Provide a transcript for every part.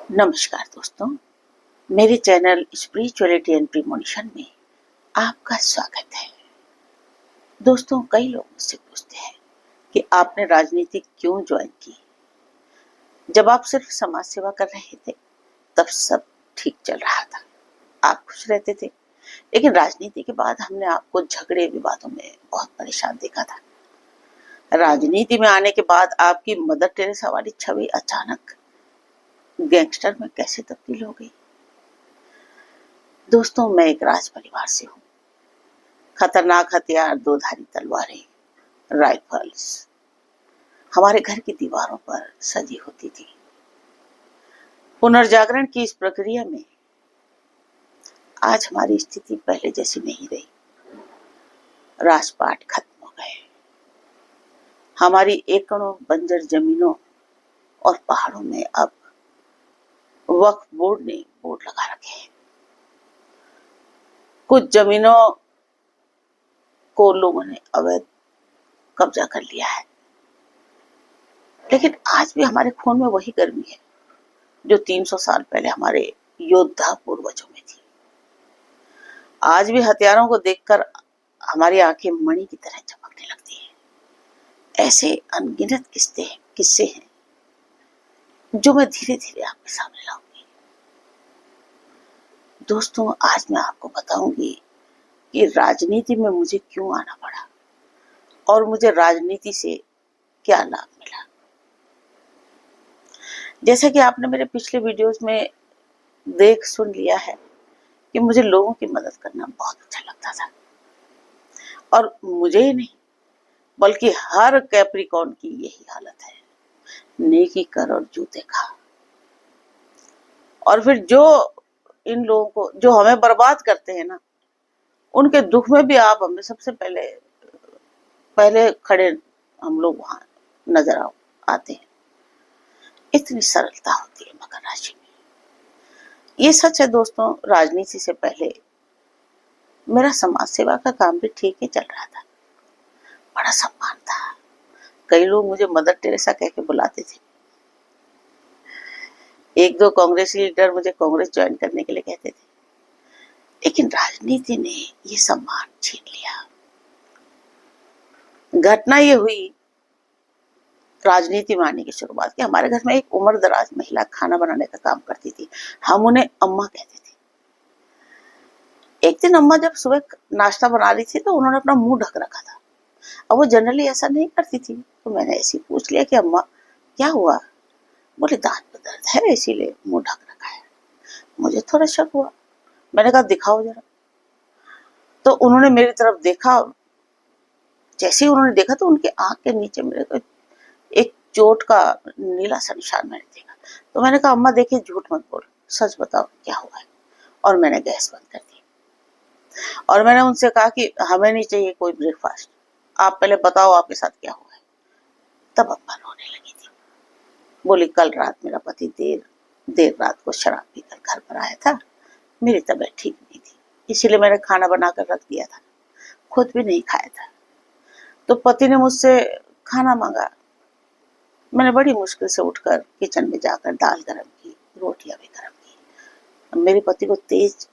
नमस्कार दोस्तों, मेरे चैनल स्पिरिचुअलिटी एंड प्रीमोनिशन में आपका स्वागत है। दोस्तों, कई लोग मुझसे पूछते हैं कि आपने राजनीति क्यों ज्वाइन की। जब आप सिर्फ समाज सेवा कर रहे थे तब सब ठीक चल रहा था, आप खुश रहते थे। लेकिन राजनीति के बाद हमने आपको झगड़े विवादों में बहुत परेशान देखा था। राजनीति में आने के बाद आपकी मदर टेरेसा वाली छवि अचानक गैंगस्टर में कैसे तब्दील हो गई। दोस्तों, मैं एक राज परिवार से हूँ। खतरनाक हथियार, दो धारी तलवारें, राइफल्स हमारे घर की दीवारों पर सजी होती थी। पुनर्जागरण की इस प्रक्रिया में आज हमारी स्थिति पहले जैसी नहीं रही। राजपाट खत्म हो गए। हमारी एकड़ों बंजर जमीनों और पहाड़ों में अब वक्फ बोर्ड ने बोर्ड लगा रखे हैं। कुछ जमीनों को लोगों ने अवैध कब्जा कर लिया है, लेकिन आज भी हमारे खून में वही गर्मी है जो 300 साल पहले हमारे योद्धा पूर्वजों में थी। आज भी हथियारों को देखकर हमारी आंखें मणि की तरह चमकने लगती हैं। ऐसे अनगिनत किस्से हैं जो मैं धीरे धीरे आपके सामने लाऊंगी। दोस्तों, आज मैं आपको बताऊंगी कि राजनीति में मुझे क्यों आना पड़ा और मुझे राजनीति से क्या लाभ मिला। जैसा कि आपने मेरे पिछले वीडियोस में देख सुन लिया है कि मुझे लोगों की मदद करना बहुत अच्छा लगता था, और मुझे ही नहीं बल्कि हर कैप्रिकॉर्न की यही हालत है। नेकी कर और जूते खा। और फिर जो इन लोगों को जो हमें बर्बाद करते हैं ना, उनके दुख में भी आप हमें सबसे पहले खड़े हम लोग वहां नजर आते हैं। इतनी सरलता होती है मकर राशि में। ये सच है दोस्तों, राजनीति से पहले मेरा समाज सेवा का काम भी ठीक ही चल रहा था। बड़ा सम्मान था। कई लोग मुझे मदर टेरेसा कह के बुलाते थे। एक दो कांग्रेस लीडर मुझे कांग्रेस ज्वाइन करने के लिए कहते थे, लेकिन राजनीति ने ये सम्मान छीन लिया। घटना ये हुई राजनीति में आने की शुरुआत की। हमारे घर में एक उम्रदराज महिला खाना बनाने का काम करती थी। हम उन्हें अम्मा कहते थे। एक दिन अम्मा जब सुबह नाश्ता बना रही थी तो उन्होंने अपना मुंह ढक रखा था। अब वो जनरली ऐसा नहीं करती थी, तो मैंने ऐसे ही पूछ लिया कि अम्मा क्या हुआ। बोले दांत में दर्द है इसीलिए मुंह ढक रखा है। मुझे थोड़ा शक हुआ। मैंने कहा दिखाओ जरा। तो उन्होंने मेरी तरफ देखा। जैसे ही उन्होंने देखा तो उनके आंख के नीचे मेरे को एक चोट का नीला सा निशान मैंने देखा। तो मैंने कहा अम्मा देखिए, झूठ मत बोलो, सच बताओ क्या हुआ है। और मैंने गैस बंद कर दी और मैंने उनसे कहा कि हमें नहीं चाहिए कोई ब्रेकफास्ट, आप पहले बताओ आपके साथ क्या हुआ है। तब अम्मा रोने लगी थी। बोली कल रात मेरा पति देर रात को शराब पीकर घर पर आया था। मेरी तबीयत ठीक नहीं थी, इसीलिए मैंने खाना बनाकर रख दिया था, खुद भी नहीं खाया था। तो पति ने मुझसे खाना मांगा। मैंने बड़ी मुश्किल से उठकर किचन में जाकर दाल गरम की, रोटियां भी गरम की। मेरे पति को तेज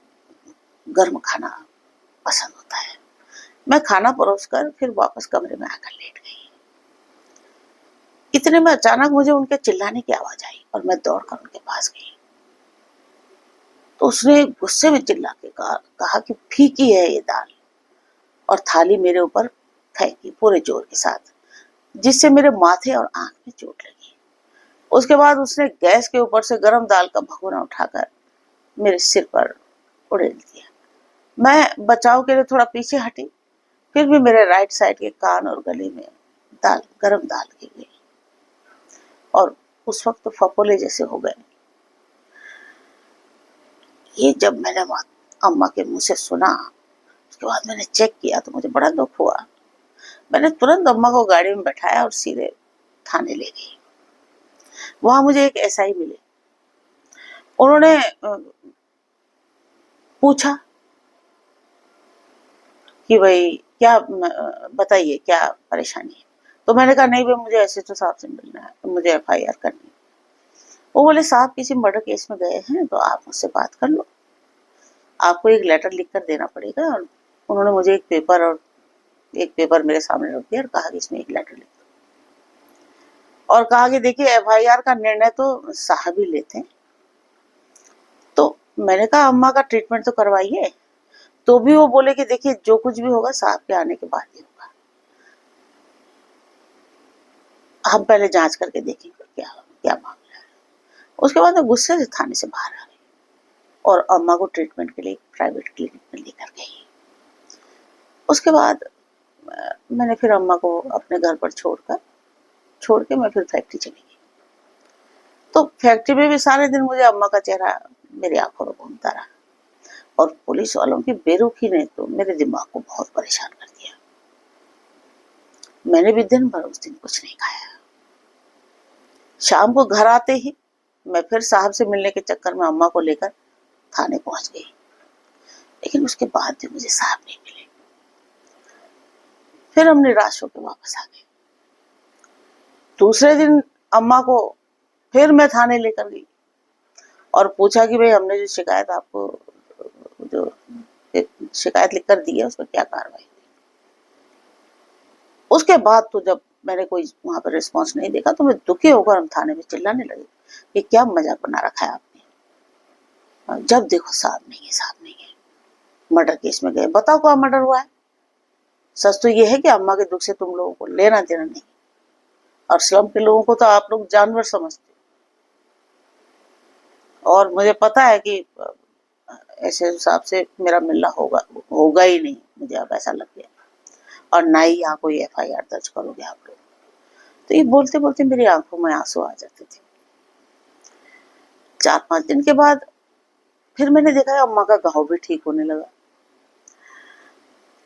गर्म खाना पसंद होता है। मैं खाना परोसकर फिर वापस कमरे में आकर लेट गई। इतने में अचानक मुझे उनके चिल्लाने की आवाज आई और मैं दौड़कर उनके पास गई। तो उसने गुस्से में चिल्ला के कहा कि फीकी है ये दाल, और थाली मेरे ऊपर फेंकी पूरे जोर के साथ, जिससे मेरे माथे और आंख में चोट लगी। उसके बाद उसने गैस के ऊपर से गर्म दाल का भगोना उठाकर मेरे सिर पर उड़ेल दिया। मैं बचाव के लिए थोड़ा पीछे हटी, फिर भी मेरे राइट साइड के कान और गले में गरम दाल गिर गई और उस वक्त तो फपोले जैसे हो गए। ये जब मैंने अम्मा के मुंह से सुना, उसके बाद मैंने चेक किया तो मुझे बड़ा दुख हुआ। मैंने तुरंत अम्मा को गाड़ी में बैठाया और सीधे थाने ले गई। वहां मुझे एक एसआई मिले। उन्होंने पूछा कि भाई क्या बताइए क्या परेशानी है। तो मैंने कहा नहीं भाई, मुझे एसएचओ साहब से मिलना है, तो मुझे एफआईआर करनी है। वो बोले साहब किसी मर्डर केस में गए हैं तो आप मुझसे बात कर लो, आपको एक लेटर लिख कर देना पड़ेगा। और उन्होंने मुझे एक पेपर मेरे सामने रख दिया और कहा कि इसमें एक लेटर लिख दो, और कहा कि देखिए एफआईआर का निर्णय तो साहब ही लेते हैं। तो मैंने कहा अम्मा का ट्रीटमेंट तो करवाइए। तो भी वो बोले कि देखिए जो कुछ भी होगा साहब के आने के बाद ही होगा, हम पहले जांच करके देखेंगे क्या क्या मामला है। उसके बाद मैं गुस्से से थाने से बाहर आ गई और अम्मा को ट्रीटमेंट के लिए प्राइवेट क्लिनिक में लेकर गई। उसके बाद मैंने फिर अम्मा को अपने घर पर छोड़ के मैं फिर फैक्ट्री चली गई। तो फैक्ट्री में भी सारे दिन मुझे अम्मा का चेहरा मेरी आंखों में घूमता रहा, और पुलिस वालों की बेरुखी ने तो मेरे दिमाग को बहुत परेशान कर दिया। मैंने भी दिन भर उस दिन कुछ नहीं खाया। शाम को घर आते ही मैं फिर साहब से मिलने के चक्कर में अम्मा को लेकर थाने पहुंच गई, लेकिन उसके बाद भी मुझे साहब नहीं मिले। फिर हम निराश होकर वापस आ गए। दूसरे दिन अम्मा को फिर मैं थाने लेकर गई और पूछा कि भाई हमने जो शिकायत आपको जो शिकायत लिखकर दी है उस पर क्या कार्रवाई हुई। उसके बाद तो जब मैंने कोई वहां पर रिस्पॉन्स नहीं देखा तो मैं दुखी होकर हम थाने में चिल्लाने लगी कि क्या मजाक बना रखा है आपने, जब देखो साहब नहीं है साहब नहीं है, मर्डर केस में गए, बताओ क्या मर्डर हुआ है। सच तो ये है कि अम्मा के दुख से तुम लोगों को लेना देना नहीं, और स्लम के लोगों को तो आप लोग जानवर समझते हो। और मुझे पता है कि ऐसे हिसाब से मेरा मिलना होगा ही नहीं, मुझे अब ऐसा लग गया, और ना ही यहाँ कोई एफआईआर दर्ज करोगे आप लोग। तो ये बोलते बोलते मेरी आंखों में आंसू आ जाते थे। 4-5 दिन के बाद फिर मैंने देखा अम्मा का घाव भी ठीक होने लगा।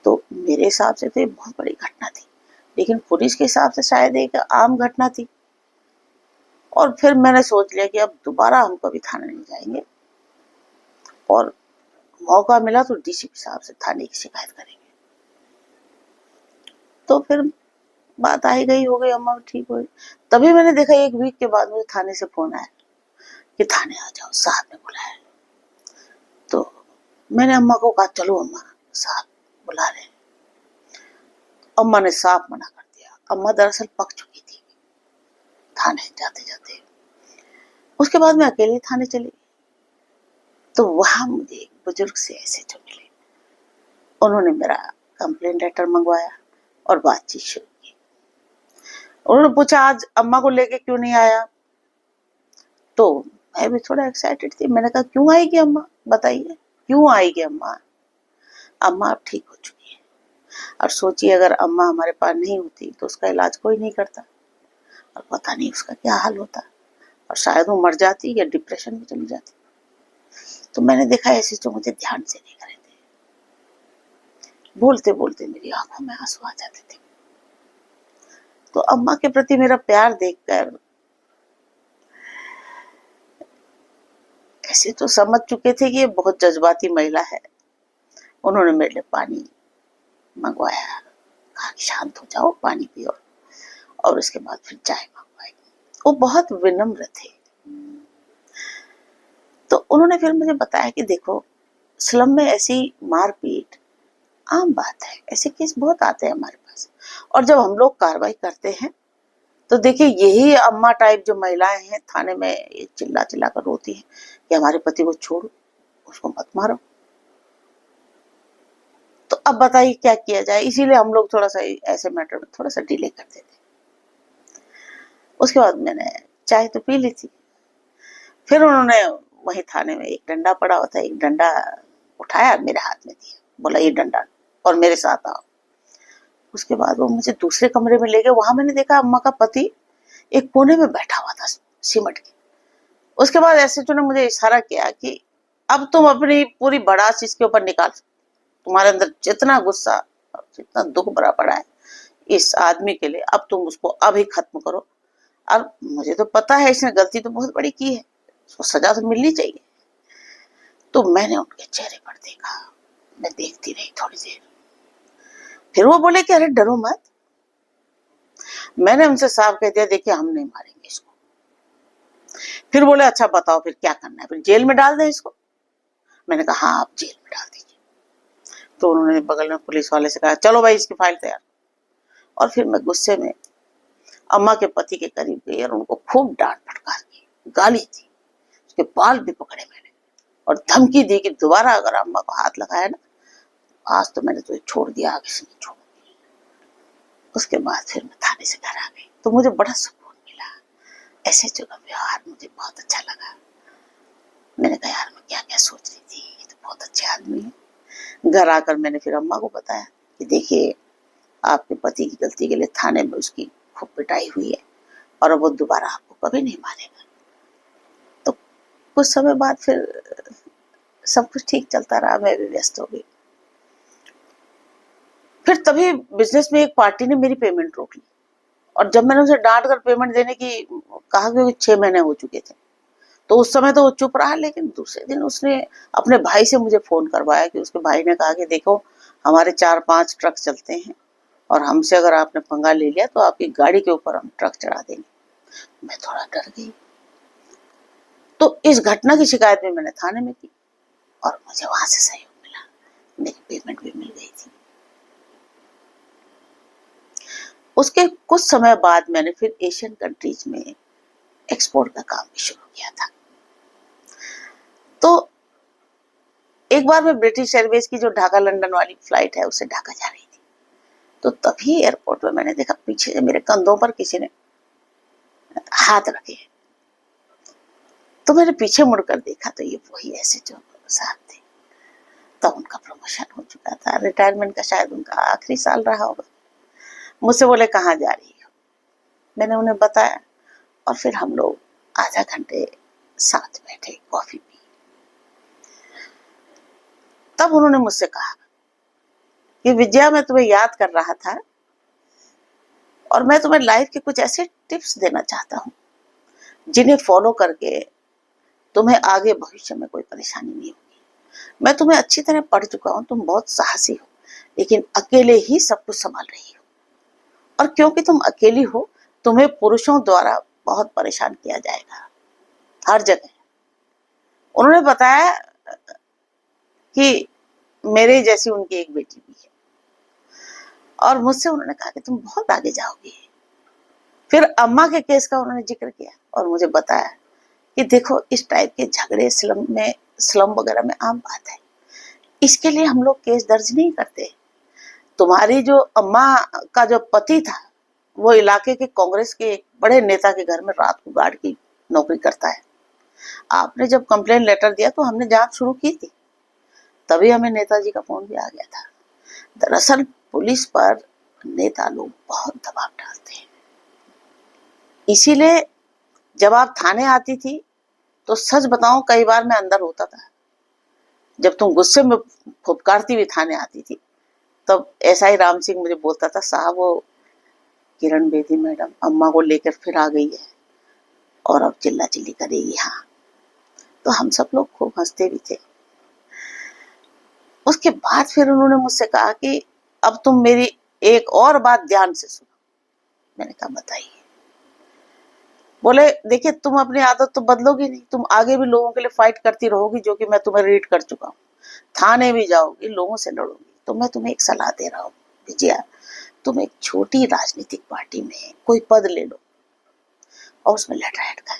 तो मेरे हिसाब से तो ये बहुत बड़ी घटना थी, लेकिन पुलिस के हिसाब से शायद एक आम घटना थी। और फिर मैंने सोच लिया कि अब दोबारा हम कभी थाने नहीं जाएंगे, और मौका मिला तो डीसीपी साहब से थाने की शिकायत करेंगे। तो फिर बात आई गई हो गई, अम्मा ठीक हो गई। तभी मैंने देखा 1 वीक के बाद मुझे थाने से फोन आया कि थाने आ जाओ, साहब ने बुलाया। तो मैंने अम्मा को कहा चलो अम्मा, साहब बुला रहे। अम्मा ने साफ मना कर दिया। अम्मा दरअसल पक चुकी थी थाने जाते जाते। उसके बाद मैं अकेले थाने चली। तो वहां मुझे एक बुजुर्ग से ऐसे जो मिले, उन्होंने मेरा कंप्लेंट लेटर मंगवाया और बातचीत शुरू की। उन्होंने पूछा आज अम्मा को लेके क्यों नहीं आया। तो मैं भी थोड़ा एक्साइटेड थी। मैंने कहा क्यों आएगी अम्मा, बताइए क्यों आएगी अम्मा। अम्मा अब ठीक हो चुकी है, और सोचिए अगर अम्मा हमारे पास नहीं होती तो उसका इलाज कोई नहीं करता, और पता नहीं उसका क्या हाल होता, और शायद वो मर जाती या डिप्रेशन में चली जाती। तो मैंने देखा ऐसे जो मुझे ध्यान से देख रहे थे, बोलते बोलते मेरी आंखों में आंसू आ जाते थे। तो अम्मा के प्रति मेरा प्यार देखकर ऐसे तो समझ चुके थे कि ये बहुत जज्बाती महिला है। उन्होंने मेरे लिए पानी मंगवाया, कहा कि शांत हो जाओ, पानी पियो, और उसके बाद फिर चाय मंगवाई। वो बहुत विनम्र थे। तो उन्होंने फिर मुझे बताया कि देखो स्लम में ऐसी मारपीट आम बात है, ऐसे केस बहुत आते हैं हमारे पास, और जब हम लोग कार्रवाई करते हैं तो देखिए यही अम्मा टाइप जो महिलाएं हैं थाने में चिल्ला चिल्ला कर रोती हैं कि हमारे पति को छोड़ो, उसको मत मारो। तो अब बताइए क्या किया जाए। इसीलिए हम लोग थोड़ा सा ऐसे मैटर में थोड़ा सा डिले करते थे। उसके बाद मैंने चाय तो पी ली थी। फिर उन्होंने वही थाने में एक डंडा पड़ा हुआ था, एक डंडा उठाया मेरे हाथ में दिया, बोला ये डंडा और मेरे साथ आओ। उसके बाद वो मुझे दूसरे कमरे में ले गए। वहां मैंने देखा अम्मा का पति एक कोने में बैठा हुआ था सिमट के। उसके बाद ऐसे ने मुझे इशारा किया कि अब तुम अपनी पूरी भड़ास इसके ऊपर निकाल, तुम्हारे अंदर जितना गुस्सा और जितना दुख भरा पड़ा है इस आदमी के लिए, अब तुम उसको अभी खत्म करो। और मुझे तो पता है इसने गलती तो बहुत बड़ी की है, उसको सजा तो मिलनी चाहिए। तो मैंने उनके चेहरे पर देखा, मैं देखती रही थोड़ी देर। फिर वो बोले कि अरे डरो मत। मैंने उनसे साफ कह दिया देखिए हम नहीं मारेंगे इसको, फिर बोले अच्छा बताओ फिर क्या करना है, फिर जेल में डाल दें इसको। मैंने कहा हाँ आप जेल में डाल दीजिए। तो उन्होंने बगल में पुलिस वाले से कहा चलो भाई इसकी फाइल तैयार। और फिर मैं गुस्से में अम्मा के पति के करीब गई और उनको खूब डांट फटकार की, गाली दी, उसके बाल भी पकड़े मैंने और धमकी दी कि दोबारा अगर अम्मा को हाथ लगाया ना, आज तो मैंने तुझे छोड़ दिया, आगे से नहीं छोड़। उसके बाद फिर मैं थाने से घर आ गई तो मुझे बड़ा सुकून मिला। ऐसे जो व्यवहार मुझे बहुत अच्छा लगा। मैंने कहा यार मैं क्या क्या सोच रही थी, ये तो बहुत अच्छे आदमी है। घर आकर मैंने फिर अम्मा को बताया कि देखिए आपके पति की गलती के लिए थाने में उसकी खूब पिटाई हुई है और अब वो दोबारा आपको कभी नहीं मारेगा। तो कुछ समय बाद फिर सब कुछ ठीक चलता रहा, मैं भी व्यस्त हो गई। फिर तभी बिजनेस में एक पार्टी ने मेरी पेमेंट रोक ली और जब मैंने उसे डांट कर पेमेंट देने की कहा, क्योंकि 6 महीने हो चुके थे, तो उस समय तो वो चुप रहा। लेकिन दूसरे दिन उसने अपने भाई से मुझे फोन करवाया कि उसके भाई ने कहा कि देखो हमारे 4-5 ट्रक चलते हैं और हमसे अगर आपने पंगा ले लिया तो आपकी गाड़ी के ऊपर हम ट्रक चढ़ा देंगे। मैं थोड़ा डर गई। तो इस घटना की शिकायत भी मैंने थाने में की और मुझे वहां से सहयोग मिला, मेरी पेमेंट भी मिल गई थी। उसके कुछ समय बाद मैंने फिर एशियन कंट्रीज में एक्सपोर्ट का काम भी शुरू किया था। तो एक बार मैं ब्रिटिश एयरवेज की जो ढाका लंदन वाली फ्लाइट है उससे ढाका जा रही थी, तो तभी एयरपोर्ट में मैंने देखा पीछे से मेरे कंधों पर किसी ने हाथ रखे। तो मैंने पीछे मुड़कर देखा तो ये वही ऐसे जो साहब थे। तब उनका प्रमोशन हो चुका था, रिटायरमेंट का शायद उनका आखिरी साल रहा होगा। मुझसे बोले कहाँ जा रही हो, मैंने उन्हें बताया और फिर हम लोग आधा घंटे साथ बैठे, कॉफी पी। तब उन्होंने मुझसे कहा कि विजया मैं तुम्हें याद कर रहा था और मैं तुम्हें लाइफ के कुछ ऐसे टिप्स देना चाहता हूँ जिन्हें फॉलो करके तुम्हें आगे भविष्य में कोई परेशानी नहीं होगी। मैं तुम्हें अच्छी तरह पढ़ चुका हूँ, तुम बहुत साहसी हो लेकिन अकेले ही सब कुछ संभाल रही हो और क्योंकि तुम अकेली हो तुम्हें पुरुषों द्वारा बहुत परेशान किया जाएगा हर जगह। उन्होंने बताया कि मेरे जैसी उनकी एक बेटी भी है और मुझसे उन्होंने कहा कि तुम बहुत आगे जाओगी। फिर अम्मा के केस का उन्होंने जिक्र किया और मुझे बताया कि देखो इस टाइप के झगड़े स्लम वगैरह में आम बात है, इसके लिए हम लोग केस दर्ज नहीं करते। तुम्हारी जो अम्मा का जो पति था वो इलाके के कांग्रेस के एक बड़े नेता के घर में रात को गार्ड की नौकरी करता है। आपने जब कंप्लेन लेटर दिया तो हमने जांच शुरू की थी, तभी हमें नेताजी का फोन भी आ गया था। दरअसल पुलिस पर नेता लोग बहुत दबाव डालते हैं, इसीलिए जब आप थाने आती थी तो सच बताऊं कई बार मैं अंदर होता था। जब तुम गुस्से में फुफकारती हुई थाने आती थी तब ऐसा ही राम सिंह मुझे बोलता था साहब वो किरण बेदी मैडम अम्मा को लेकर फिर आ गई है और अब चिल्ला चिल्ली करेगी। हाँ, तो हम सब लोग खूब हंसते भी थे। उसके बाद फिर उन्होंने मुझसे कहा कि अब तुम मेरी एक और बात ध्यान से सुनो। मैंने कहा बताइए। बोले देखिए तुम अपनी आदत तो बदलोगी नहीं, तुम आगे भी लोगों के लिए फाइट करती रहोगी जो कि मैं तुम्हें रीड कर चुका हूँ, थाने भी जाओगी, लोगों से लड़ोगी। तो मैं तुम्हें एक सलाह दे रहा हूँ विजया, तुम एक छोटी राजनीतिक पार्टी में कोई पद ले लो और उसमें लेटर हेड का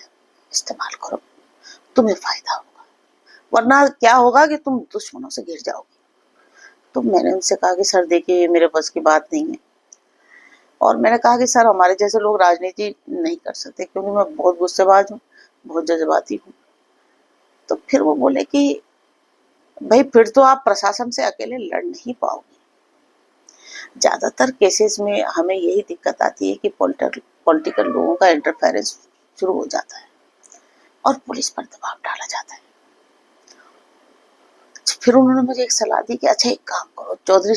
इस्तेमाल करो, तुम्हें फायदा होगा, वरना क्या होगा कि तुम दुश्मनों से घिर जाओगे। तो मैंने उनसे कहा कि सर देखिए ये मेरे बस की बात नहीं है और मैंने कहा कि सर हमारे जैसे लोग राजनीति नहीं कर सकते क्योंकि मैं बहुत गुस्सेबाज हूँ, बहुत जज्बाती हूँ। तो फिर वो बोले कि भाई फिर तो आप प्रशासन से अकेले लड़ नहीं पाओगे। ज्यादातर केसेस में हमें यही दिक्कत आती है कि पॉलिटिकल लोगों का इंटरफेरेंस शुरू हो जाता है और पुलिस पर दबाव डाला जाता है। फिर उन्होंने मुझे एक सलाह दी कि अच्छा एक काम करो, चौधरी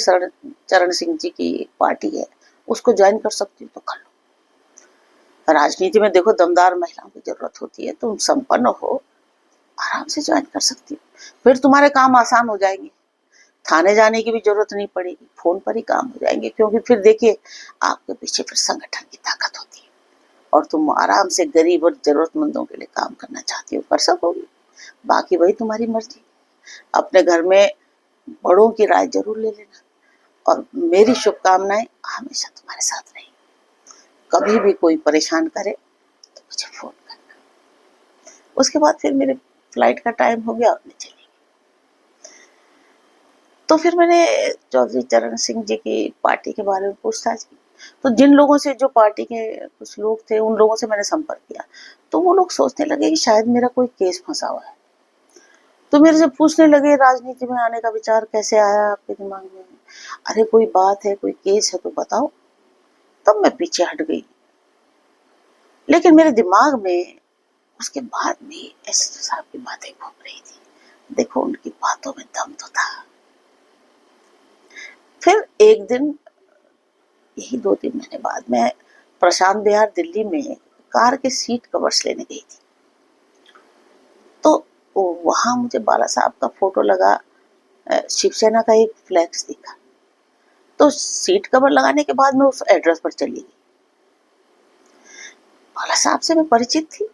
चरण सिंह जी की पार्टी है उसको ज्वाइन कर सकती हो तो कर लो। राजनीति में देखो दमदार महिलाओं की जरूरत होती है, तुम संपन्न हो आराम से ज्वाइन कर सकती हो, फिर तुम्हारे काम आसान हो जाएंगे, थाने जाने की भी जरूरत नहीं पड़ेगी, फोन पर ही काम हो जाएंगे। क्योंकि फिर देखिए आपके पीछे फिर संगठन की ताकत होती है। और तुम आराम से गरीब और जरूरतमंदों के लिए काम करना चाहती हो, कर सकोगी। बाकी वही तुम्हारी मर्जी। अपने घर में बड़ों की राय जरूर ले लेना, और मेरी शुभकामनाएं हमेशा तुम्हारे साथ रहेंगी। कभी भी कोई परेशान करे तो मुझे फोन करना। उसके बाद फिर मेरे फ्लाइट का टाइम हो गया और मैं चली। तो फिर मैंने चौधरी चरण सिंह जी की पार्टी के बारे में पूछताछ की। तो जिन लोगों से, जो पार्टी के कुछ लोग थे, उन लोगों से मैंने संपर्क किया। तो वो लोग सोचने लगे कि शायद मेरा कोई केस फंसा हुआ है। तो मेरे से पूछने लगे, राजनीति में आने का विचार कैसे आया आपके दिमाग में? अरे कोई बात है, कोई केस है तो बताओ। तब मैं पीछे हट गई। लेकिन मेरे दिमाग में उसके बाद भी एसएसपी साहब की बातें घूम रही थी। देखो, उनकी बातों में दम तो था। फिर एक दिन, यही 2-3 महीने बाद, मैं प्रशांत विहार दिल्ली में कार के सीट कवर्स लेने गई थी। तो वहां मुझे बाला साहब का फोटो लगा, शिवसेना का एक फ्लैक्स दिखा। तो सीट कवर लगाने के बाद मैं उस एड्रेस पर चली गई। बाला साहब से मैं परिचित थी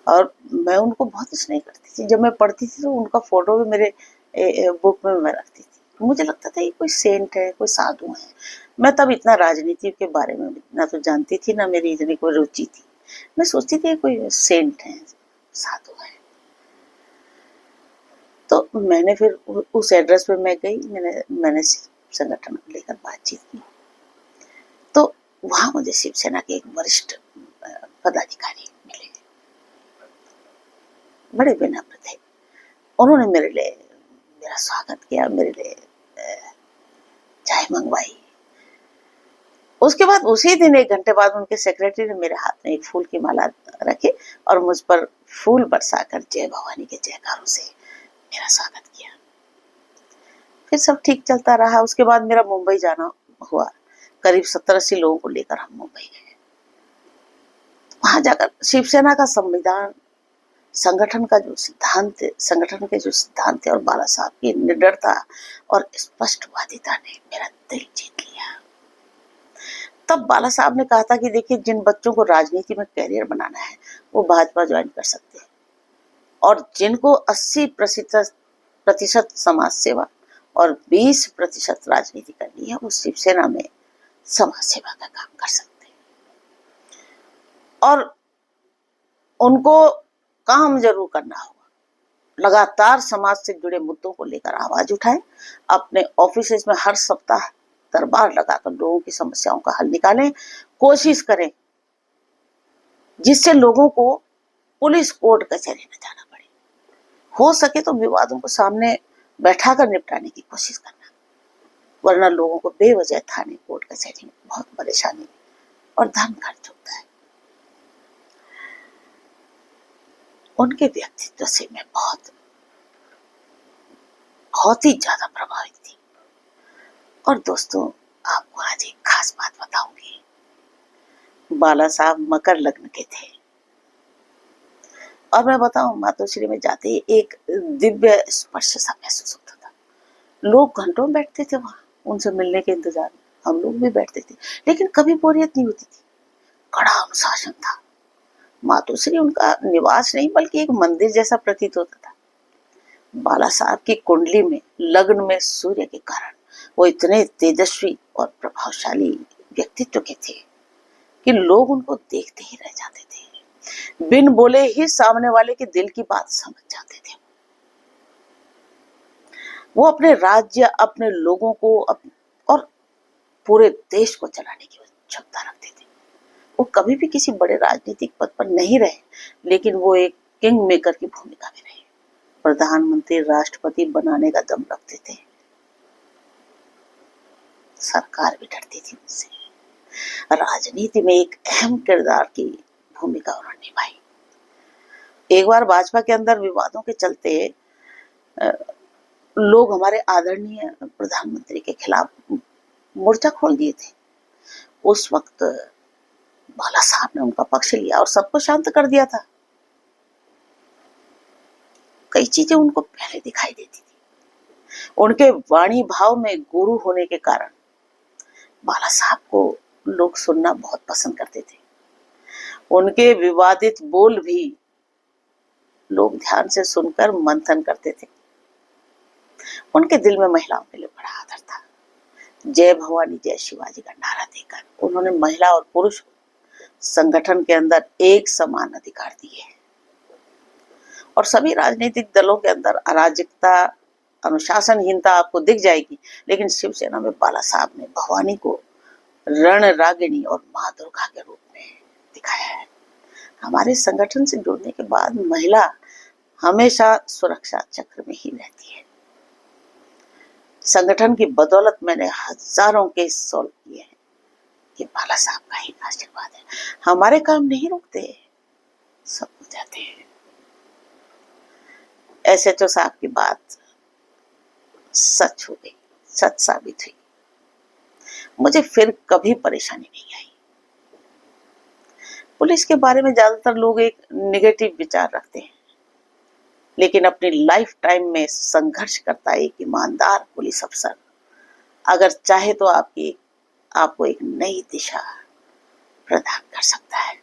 और मैं उनको बहुत स्नेह करती थी। जब मैं पढ़ती थी तो उनका फोटो भी मेरे बुक में मैं रखती थी। मुझे लगता था ये कोई सेंट है, कोई साधु है। मैं तब इतना राजनीति के बारे में ना तो जानती थी, ना मेरी इतनी कोई रुचि थी। मैं सोचती थी कोई सेंट है, साधु है। तो मैंने फिर उस एड्रेस पे मैं गई। मैंने संगठन को लेकर बातचीत की। तो वहां मुझे शिवसेना के एक वरिष्ठ पदाधिकारी मिले, बड़े विनम्र थे। उन्होंने मेरा स्वागत किया, मेरे लिए चाय मंगवाई। उसके बाद उसी दिन 1 घंटे बाद उनके सेक्रेटरी ने मेरे हाथ में एक फूल की माला रखी और मुझ पर फूल बरसाकर जय भवानी के जयकारों से मेरा स्वागत किया। फिर सब ठीक चलता रहा। उसके बाद मेरा मुंबई जाना हुआ। करीब 70-80 लोगों को लेकर हम मुंबई गए। वहां जाकर शिवसेना का संविधान, संगठन के जो सिद्धांत थे और बाला साहब की निडरता और स्पष्टवादिता ने मेरा दिल जीत लिया। तब बाला साहब ने कहा था कि देखिए, जिन बच्चों को राजनीति में कैरियर बनाना है वो भाजपा ज्वाइन कर सकते हैं, और जिनको 80% समाज सेवा और 20% राजनीति करनी है, वो शिवसेना में समाज सेवा का काम कर सकते हैं। और उनको काम जरूर करना होगा। लगातार समाज से जुड़े मुद्दों को लेकर आवाज उठाएं। अपने ऑफिस में हर सप्ताह दरबार लगाकर लोगों की समस्याओं का हल निकालें। कोशिश करें जिससे लोगों को पुलिस, कोर्ट, कचहरी न जाना पड़े। हो सके तो विवादों को सामने बैठाकर निपटाने की कोशिश करना, वरना लोगों को बेवजह थाने, कोर्ट, कचहरी में बहुत परेशानी और धन खर्च होता है। उनके व्यक्तित्व से मैं बहुत ही ज्यादा प्रभावित थी। और दोस्तों, आपको आज एक खास बात बताऊंगी। बाला साहब मकर लग्न के थे, और मैं बताऊं, मातोश्री में जाते ही एक दिव्य स्पर्श सा महसूस होता था। लोग घंटों बैठते थे वहां उनसे मिलने के इंतजार में। हम लोग भी बैठते थे, लेकिन कभी बोरियत नहीं होती थी। कड़ा अनुशासन था। मातोश्री उनका निवास नहीं बल्कि एक मंदिर जैसा प्रतीत होता था। बाला साहब की कुंडली में लग्न में सूर्य के कारण वो इतने तेजस्वी और प्रभावशाली व्यक्तित्व के थे कि लोग उनको देखते ही रह जाते थे। बिन बोले ही सामने वाले के दिल की बात समझ जाते थे। वो अपने राज्य, अपने लोगों को और पूरे देश को चलाने की क्षमता रखते थे। वो कभी भी किसी बड़े राजनीतिक पद पर नहीं रहे, लेकिन वो एक किंग मेकर की भूमिका में रहे। प्रधानमंत्री, राष्ट्रपति बनाने का दम रखते थे। सरकार भी डरती थी उनसे। राजनीति में एक अहम किरदार की भूमिका उन्होंने निभाई। एक बार भाजपा के अंदर विवादों के चलते लोग हमारे आदरणीय प्रधानमंत्री के खिलाफ मोर्चा खोल दिए थे। उस वक्त बाला साहब ने उनका पक्ष लिया और सबको शांत कर दिया था। कई चीजें उनको पहले दिखाई देती थी। उनके वाणी भाव में गुरु होने के कारण बाला साहब को लोग सुनना बहुत पसंद करते थे। उनके विवादित बोल भी लोग ध्यान से सुनकर मंथन करते थे। उनके दिल में महिलाओं के लिए बड़ा आदर था। जय भवानी जय शिवाजी का नारा देकर उन्होंने महिला और पुरुष संगठन के अंदर एक समान अधिकार दिए और सभी राजनीतिक दलों के अंदर अराजकता, अनुशासनहीनता आपको दिख जाएगी, लेकिन शिवसेना में बाला साहब ने भवानी को रणरागिणी और मां दुर्गा के रूप में दिखाया है। हमारे संगठन से जुड़ने के बाद महिला हमेशा सुरक्षा चक्र में ही रहती है। संगठन की बदौलत मैंने हजारों केस सॉल्व किए हैं। ये बाला साहब का ही आशीर्वाद है। हमारे काम नहीं रुकते, सब हो जाते हैं। एसएचओ साहब की बात सच हो गई, सच साबित हुई। मुझे फिर कभी परेशानी नहीं आई। पुलिस के बारे में ज्यादातर लोग एक नेगेटिव विचार रखते हैं, लेकिन अपनी लाइफ टाइम में संघर्ष करता एक ईमानदार पुलिस अफसर अगर चाहे तो आपको एक नई दिशा प्रदान कर सकता है।